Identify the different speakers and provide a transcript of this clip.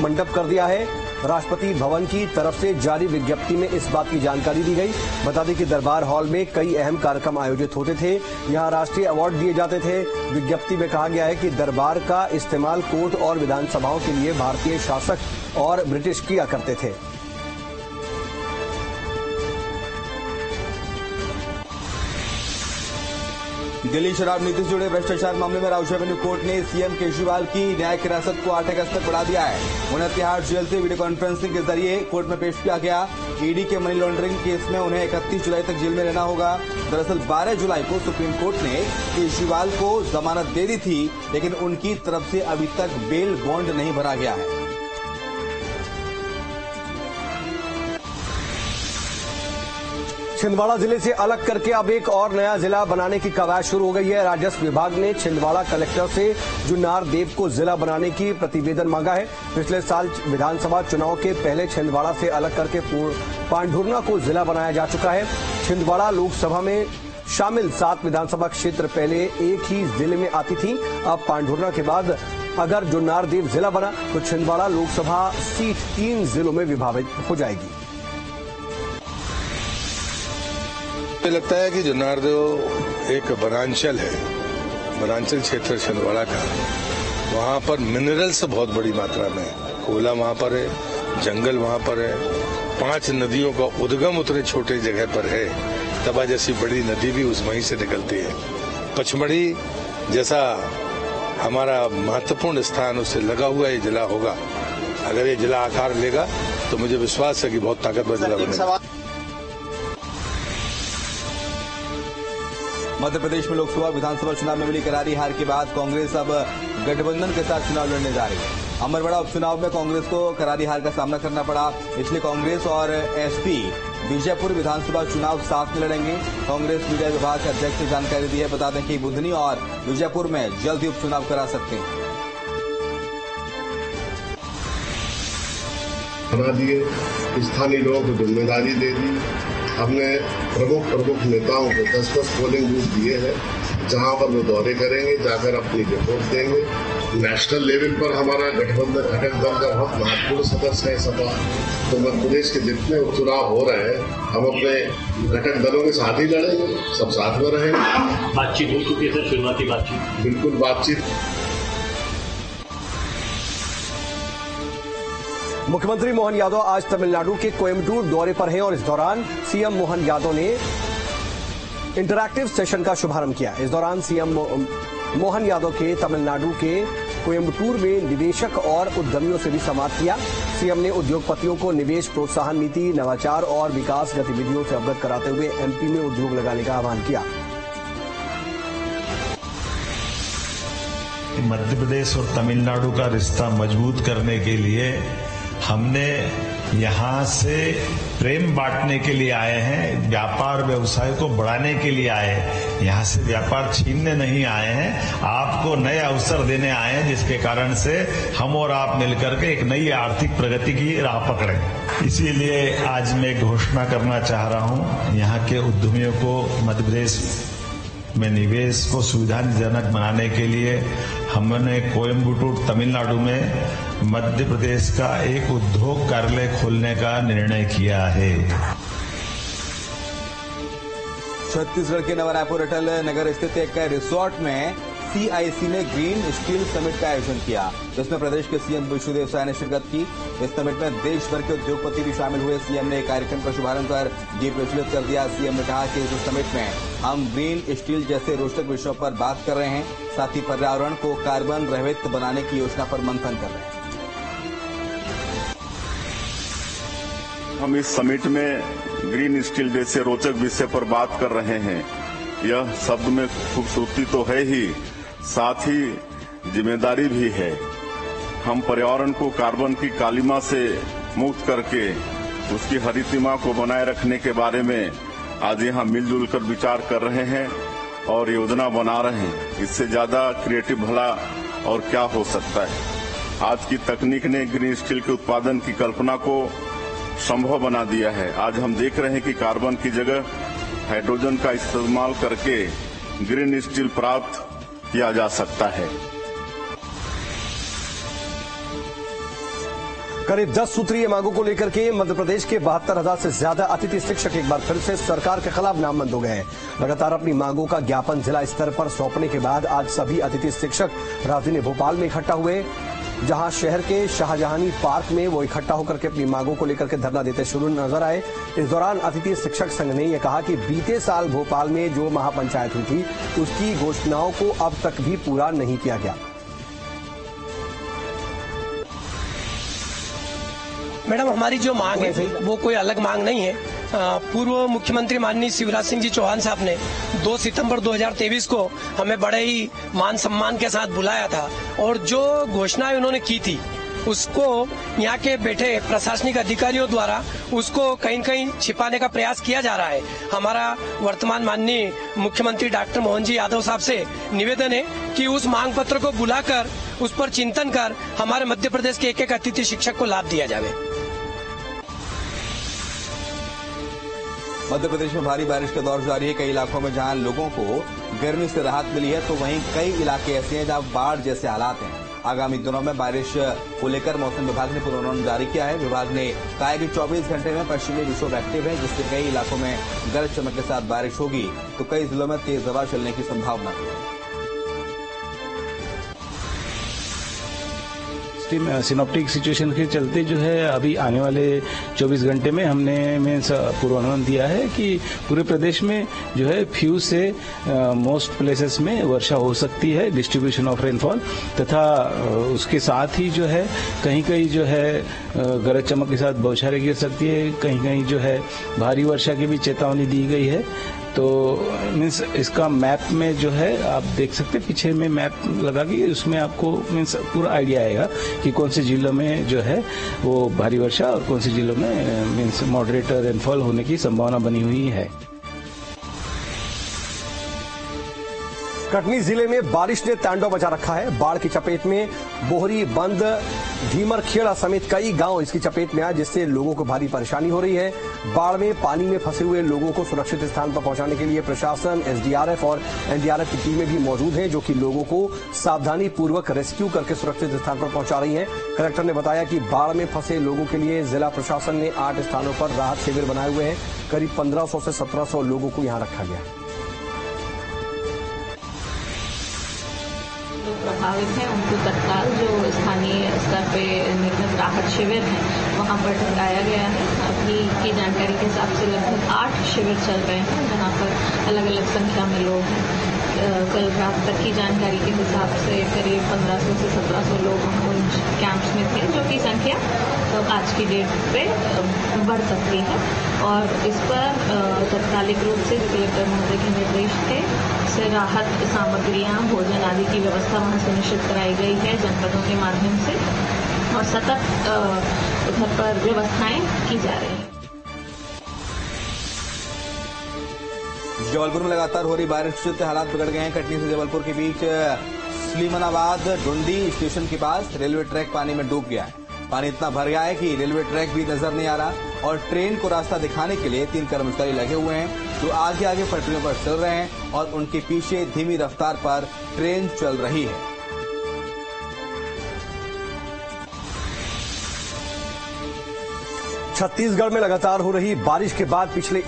Speaker 1: मंडप कर दिया है। राष्ट्रपति भवन की तरफ से जारी विज्ञप्ति में इस बात की जानकारी दी गई। बता दें कि दरबार हॉल में कई अहम कार्यक्रम आयोजित होते थे। यहां राष्ट्रीय अवार्ड दिए जाते थे। विज्ञप्ति में कहा गया है कि दरबार का इस्तेमाल कोर्ट और विधानसभाओं के लिए भारतीय शासक और ब्रिटिश किया करते थे।
Speaker 2: दिल्ली शराब नीति से जुड़े भ्रष्टाचार मामले में राउज एवेन्यू कोर्ट ने सीएम केजरीवाल की न्यायिक हिरासत को 8 अगस्त तक बढ़ा दिया है। उन्हें तिहाड़ जेल से वीडियो कॉन्फ्रेंसिंग के जरिए कोर्ट में पेश किया गया। ईडी के मनी लॉन्ड्रिंग केस में उन्हें 31 जुलाई तक जेल में रहना होगा। दरअसल 12 जुलाई को सुप्रीम कोर्ट ने केजरीवाल को जमानत दे दी थी, लेकिन उनकी तरफ से अभी तक बेल बॉन्ड नहीं भरा गया है।
Speaker 1: छिंदवाड़ा जिले से अलग करके अब एक और नया जिला बनाने की कवायद शुरू हो गई है। राजस्व विभाग ने छिंदवाड़ा कलेक्टर से जुन्नार देव को जिला बनाने की प्रतिवेदन मांगा है। पिछले साल विधानसभा चुनाव के पहले छिंदवाड़ा से अलग करके पांढुर्ना को जिला बनाया जा चुका है। छिंदवाड़ा लोकसभा में शामिल 7 विधानसभा क्षेत्र पहले एक ही जिले में आती थी। अब पांढुर्ना के बाद अगर जुन्नार देव जिला बना तो छिंदवाड़ा लोकसभा सीट 3 जिलों में विभाजित हो जाएगी।
Speaker 3: मुझे लगता है कि जुन्नारदेव एक वनांचल है, वनांचल क्षेत्र छिंदवाड़ा का। वहाँ पर मिनरल्स बहुत बड़ी मात्रा में, कोयला वहाँ पर है, जंगल वहाँ पर है। 5 नदियों का उद्गम उतने छोटे जगह पर है। तबा जैसी बड़ी नदी भी उस वहीं से निकलती है। पचमढ़ी जैसा हमारा महत्वपूर्ण स्थान उससे लगा हुआ ये जिला होगा। अगर ये जिला आकार लेगा तो मुझे विश्वास है कि बहुत ताकतवर जिला बनेगा।
Speaker 2: मध्य प्रदेश में लोकसभा विधानसभा चुनाव में मिली करारी हार के बाद कांग्रेस अब गठबंधन के साथ चुनाव लड़ने जा रही है। अमरवाड़ा उपचुनाव में कांग्रेस को करारी हार का सामना करना पड़ा। इसलिए कांग्रेस और एसपी बीजापुर विधानसभा चुनाव साथ में लड़ेंगे। कांग्रेस मीडिया विभाग के अध्यक्ष ने जानकारी दी है। बता दें कि बुधनी और बीजापुर में जल्द ही उपचुनाव करा सकते हैं।
Speaker 4: बना दिए, स्थानीय लोगों को जिम्मेदारी दे दी। हमने प्रमुख नेताओं को 10-10 पोलिंग बूथ दिए हैं, जहां पर वो दौरे करेंगे, जाकर अपनी रिपोर्ट देंगे। नेशनल लेवल पर हमारा गठबंधन घटक दल का बहुत महत्वपूर्ण सदस्य है सपा। तो मध्य प्रदेश के जितने उपचुनाव हो रहे हैं, हम अपने घटक दलों के साथ ही लड़ेंगे, सब साथ में रहेंगे।
Speaker 5: बातचीत हो चुकी है सर, शुरुआती बातचीत?
Speaker 4: बिल्कुल बातचीत।
Speaker 1: मुख्यमंत्री मोहन यादव आज तमिलनाडु के कोयम्बटूर दौरे पर हैं और इस दौरान सीएम मोहन यादव ने इंटरैक्टिव सेशन का शुभारंभ किया। इस दौरान सीएम मोहन यादव के तमिलनाडु के कोयम्बटूर में निवेशक और उद्यमियों से भी संवाद किया। सीएम ने उद्योगपतियों को निवेश प्रोत्साहन नीति, नवाचार और विकास गतिविधियों से अवगत कराते हुए एमपी में उद्योग लगाने का आह्वान किया।
Speaker 6: मध्य प्रदेश और तमिलनाडु का रिश्ता मजबूत करने के लिए हमने यहाँ से प्रेम बांटने के लिए आए हैं, व्यापार व्यवसाय को बढ़ाने के लिए आए हैं। यहाँ से व्यापार छीनने नहीं आए हैं, आपको नए अवसर देने आए हैं, जिसके कारण से हम और आप मिलकर के एक नई आर्थिक प्रगति की राह पकड़ें। इसीलिए आज मैं घोषणा करना चाह रहा हूँ, यहाँ के उद्यमियों को मध्य प्रदेश में निवेश को सुविधाजनक बनाने के लिए हमने कोयम्बटूर तमिलनाडु में मध्य प्रदेश का एक उद्योग कार्यालय खोलने का निर्णय किया है।
Speaker 2: छत्तीसगढ़ के नवा रायपुर अटल नगर स्थित एक रिसोर्ट में सीआईसी ने ग्रीन स्टील समिट का आयोजन किया, जिसमें प्रदेश के सीएम विष्णुदेव साय ने शिरकत की। इस समिट में देश भर के उद्योगपति भी शामिल हुए। सीएम ने कार्यक्रम का शुभारंभ कर ये प्रचलित कर दिया। सीएम ने कहा कि इस समिट में हम ग्रीन स्टील जैसे रोचक विषयों पर बात कर रहे हैं, साथ ही पर्यावरण को कार्बन रहित बनाने की योजना पर मंथन कर रहे हैं।
Speaker 7: हम इस समिट में ग्रीन स्टील जैसे रोचक विषय पर बात कर रहे हैं। यह शब्द में खूबसूरती तो है ही, साथ ही जिम्मेदारी भी है। हम पर्यावरण को कार्बन की कालिमा से मुक्त करके उसकी हरितिमा को बनाए रखने के बारे में आज यहाँ मिलजुल कर विचार कर रहे हैं और योजना बना रहे हैं। इससे ज्यादा क्रिएटिव भला और क्या हो सकता है। आज की तकनीक ने ग्रीन स्टील के उत्पादन की कल्पना को संभव बना दिया है। आज हम देख रहे हैं कि कार्बन की जगह हाइड्रोजन का इस्तेमाल करके ग्रीन स्टील प्राप्त किया जा सकता है।
Speaker 1: करीब 10 सूत्रीय मांगों को लेकर के मध्य प्रदेश के 72,000 से ज्यादा अतिथि शिक्षक एक बार फिर से सरकार के खिलाफ नामबंद हो गए हैं। लगातार अपनी मांगों का ज्ञापन जिला स्तर पर सौंपने के बाद आज सभी अतिथि शिक्षक राजधानी भोपाल में इकट्ठा हुए, जहां शहर के शाहजहानी पार्क में वो इकट्ठा होकर के अपनी मांगों को लेकर के धरना देते शुरू नजर आए। इस दौरान अतिथि शिक्षक संघ ने यह कहा कि बीते साल भोपाल में जो महापंचायत हुई थी उसकी घोषणाओं को अब तक भी पूरा नहीं किया गया।
Speaker 8: मैडम, हमारी जो मांग है वो कोई अलग मांग नहीं है। पूर्व मुख्यमंत्री माननीय शिवराज सिंह जी चौहान साहब ने 2 सितंबर 2023 को हमें बड़े ही मान सम्मान के साथ बुलाया था और जो घोषणाएं उन्होंने की थी उसको यहाँ के बैठे प्रशासनिक अधिकारियों द्वारा उसको कहीं न कहीं छिपाने का प्रयास किया जा रहा है। हमारा वर्तमान माननीय मुख्यमंत्री डॉक्टर मोहन जी यादव साहब से निवेदन है कि उस मांग पत्र को बुलाकर उस पर चिंतन कर हमारे मध्य प्रदेश के एक अतिथि शिक्षक को लाभ दिया जाए।
Speaker 2: मध्य प्रदेश में भारी बारिश का दौर जारी है। कई इलाकों में जहां लोगों को गर्मी से राहत मिली है तो वहीं कई इलाके ऐसे हैं जहां बाढ़ जैसे हालात हैं। आगामी दिनों में बारिश को लेकर मौसम विभाग ने पूर्वानुमान जारी किया है। विभाग ने कहा है कि 24 घंटे में पश्चिमी विक्षोभ एक्टिव है, जिससे कई इलाकों में गरज चमक के साथ बारिश होगी तो कई जिलों में तेज हवा चलने की संभावना है।
Speaker 9: सिनॉप्टिक सिचुएशन के चलते जो है अभी आने वाले 24 घंटे में हमने पूर्वानुमान दिया है कि पूरे प्रदेश में जो है फ्यू से मोस्ट प्लेसेस में वर्षा हो सकती है, डिस्ट्रीब्यूशन ऑफ रेनफॉल, तथा उसके साथ ही जो है कहीं कहीं जो है गरज चमक के साथ बौछारें गिर सकती है, कहीं कहीं जो है भारी वर्षा की भी चेतावनी दी गई है। तो मीन्स इसका मैप में जो है आप देख सकते हैं, पीछे में मैप लगा के उसमें आपको मीन्स पूरा आइडिया आएगा कि कौन से जिलों में जो है वो भारी वर्षा और कौन से जिलों में मीन्स मॉडरेट रेनफॉल होने की संभावना बनी हुई है।
Speaker 1: कटनी जिले में बारिश ने तांडव मचा रखा है। बाढ़ की चपेट में बोहरी, बंद, धीमर खेड़ा समेत कई गांव इसकी चपेट में आए, जिससे लोगों को भारी परेशानी हो रही है। बाढ़ में पानी में फंसे हुए लोगों को सुरक्षित स्थान पर पहुंचाने के लिए प्रशासन, एसडीआरएफ और एनडीआरएफ की टीमें भी मौजूद हैं, जो कि लोगों को सावधानी पूर्वक रेस्क्यू करके सुरक्षित स्थान पर पहुंचा रही हैं। कलेक्टर ने बताया कि बाढ़ में फंसे लोगों के लिए जिला प्रशासन ने 8 स्थानों पर राहत शिविर बनाए हुए हैं। करीब 1500 से 1700 लोगों को यहां रखा गया।
Speaker 10: प्रभावित हैं उनको तत्काल जो स्थानीय स्तर पे निर्मित राहत शिविर हैं वहां पर लगाया गया है। अभी की जानकारी के हिसाब से लगभग 8 शिविर चल रहे हैं जहां पर अलग अलग संख्या में लोग हैं। कल रात तक की जानकारी के हिसाब से करीब 1500 से 1700 लोग उन कैंप्स में थे, जो कि संख्या आज की डेट पे बढ़ सकती है। और इस पर तत्कालिक रूप से कलेक्टर महोदय के निर्देश थे से राहत सामग्रियां, भोजन आदि की व्यवस्था वहां सुनिश्चित कराई गई है जनपदों के माध्यम से, और सतत उधर पर व्यवस्थाएं की जा रही हैं।
Speaker 2: जबलपुर में लगातार हो रही बारिश से हालात बिगड़ गए हैं। कटनी से जबलपुर के बीच स्लीमनाबाद डुंडी स्टेशन के पास रेलवे ट्रैक पानी में डूब गया है। पानी इतना भर गया है कि रेलवे ट्रैक भी नजर नहीं आ रहा और ट्रेन को रास्ता दिखाने के लिए 3 कर्मचारी लगे हुए हैं, जो आगे आगे पटरियों पर चल रहे हैं और उनके पीछे धीमी रफ्तार पर ट्रेन चल रही है।
Speaker 1: छत्तीसगढ़ में लगातार हो रही बारिश के बाद पिछले